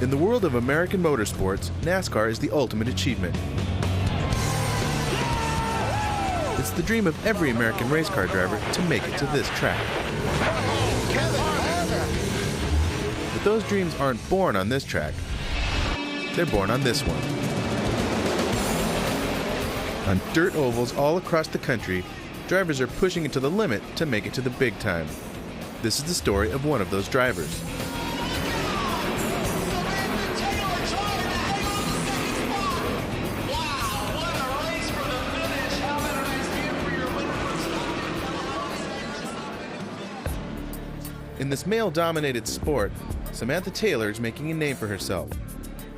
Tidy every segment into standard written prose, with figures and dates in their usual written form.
In the world of American motorsports, NASCAR is the ultimate achievement. It's the dream of every American race car driver to make it to this track. But those dreams aren't born on this track. They're born on this one. On dirt ovals all across the country, drivers are pushing it to the limit to make it to the big time. This is the story of one of those drivers. In this male-dominated sport, Samantha Taylor is making a name for herself.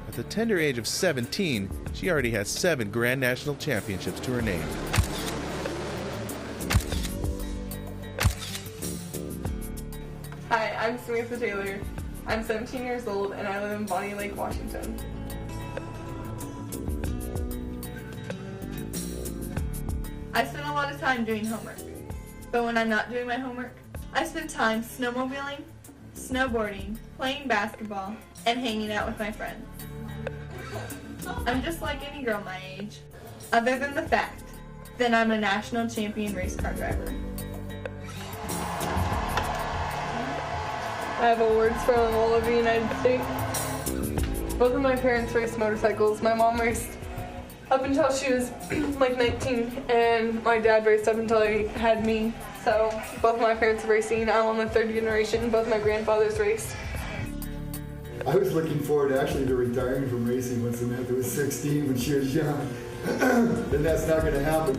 At the tender age of 17, she already has 7 Grand National Championships to her name. Hi, I'm Samantha Taylor. I'm 17 years old and I live in Bonnie Lake, Washington. I spend a lot of time doing homework, but when I'm not doing my homework, I spend time snowmobiling, snowboarding, playing basketball, and hanging out with my friends. I'm just like any girl my age, other than the fact that I'm a national champion race car driver. I have awards from all over the United States. Both of my parents raced motorcycles. My mom raced up until she was like 19, and my dad raced up until he had me. So both of my parents are racing. I'm on the 3rd generation. Both my grandfathers raced. I was looking forward actually to retiring from racing when Samantha was 16 when she was young. Then that's not going to happen.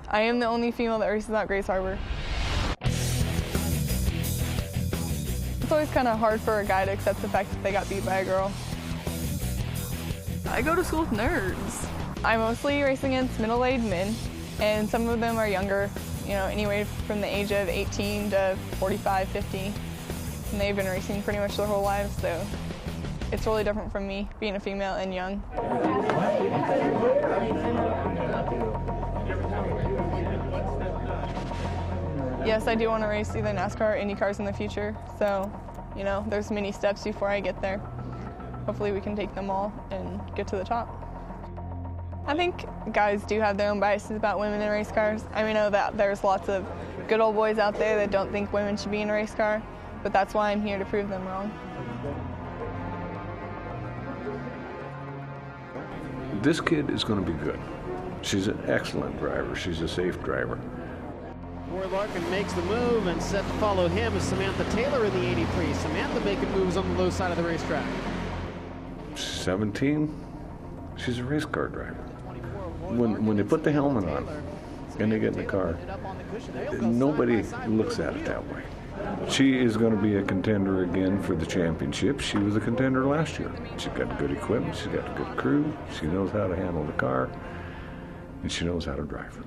I am the only female that races at Grace Harbor. It's always kind of hard for a guy to accept the fact that they got beat by a girl. I go to school with nerds. I mostly race against middle-aged men, and some of them are younger, you know, anywhere from the age of 18 to 45, 50. And they've been racing pretty much their whole lives, so it's really different from me, being a female and young. Yes, I do want to race either NASCAR or Indy cars in the future, so, you know, there's many steps before I get there. Hopefully we can take them all and get to the top. I think guys do have their own biases about women in race cars. I mean, I know that there's lots of good old boys out there that don't think women should be in a race car, but that's why I'm here to prove them wrong. This kid is going to be good. She's an excellent driver. She's a safe driver. Roy Larkin makes the move, and set to follow him is Samantha Taylor in the 83. Samantha making moves on the low side of the racetrack. 17, she's a race car driver. When they put the helmet on and they get in the car, nobody looks at it that way. She is going to be a contender again for the championship. She was a contender last year. She's got good equipment, she's got a good crew, she knows how to handle the car, and she knows how to drive.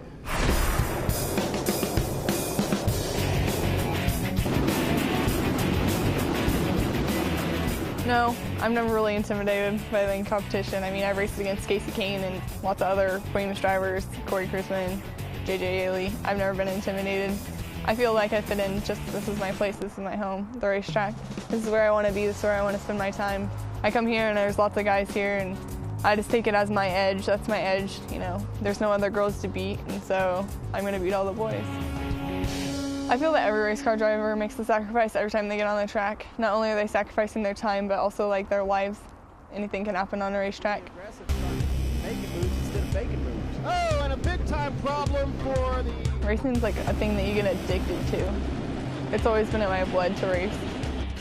No, I'm never really intimidated by the competition. I mean, I've raced against Casey Kane and lots of other famous drivers, Corey Cruzman, J.J. Ailey. I've never been intimidated. I feel like I fit in. Just this is my place, this is my home, the racetrack. This is where I want to be, this is where I want to spend my time. I come here and there's lots of guys here, and I just take it as my edge. That's my edge, you know. There's no other girls to beat, and so I'm going to beat all the boys. I feel that every race car driver makes the sacrifice every time they get on the track. Not only are they sacrificing their time, but also like their lives. Anything can happen on a racetrack. Making moves instead of faking moves. Oh, and a big time problem for the... Racing's like a thing that you get addicted to. It's always been in my blood to race.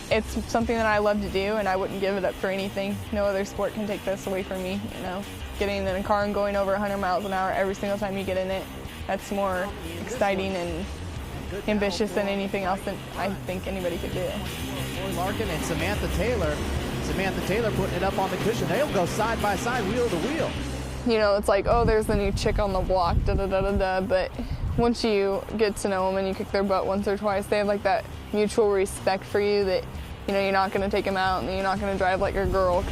It's something that I love to do, and I wouldn't give it up for anything. No other sport can take this away from me, you know. Getting in a car and going over 100 miles an hour every single time you get in it, that's more exciting and ambitious than anything else that I think anybody could do. Roy Larkin and Samantha Taylor. Samantha Taylor putting it up on the cushion. They'll go side by side, wheel to wheel. You know, it's like, oh, there's the new chick on the block, da-da-da-da-da, but once you get to know them and you kick their butt once or twice, they have like that mutual respect for you that, you know, you're not going to take them out and you're not going to drive like a girl.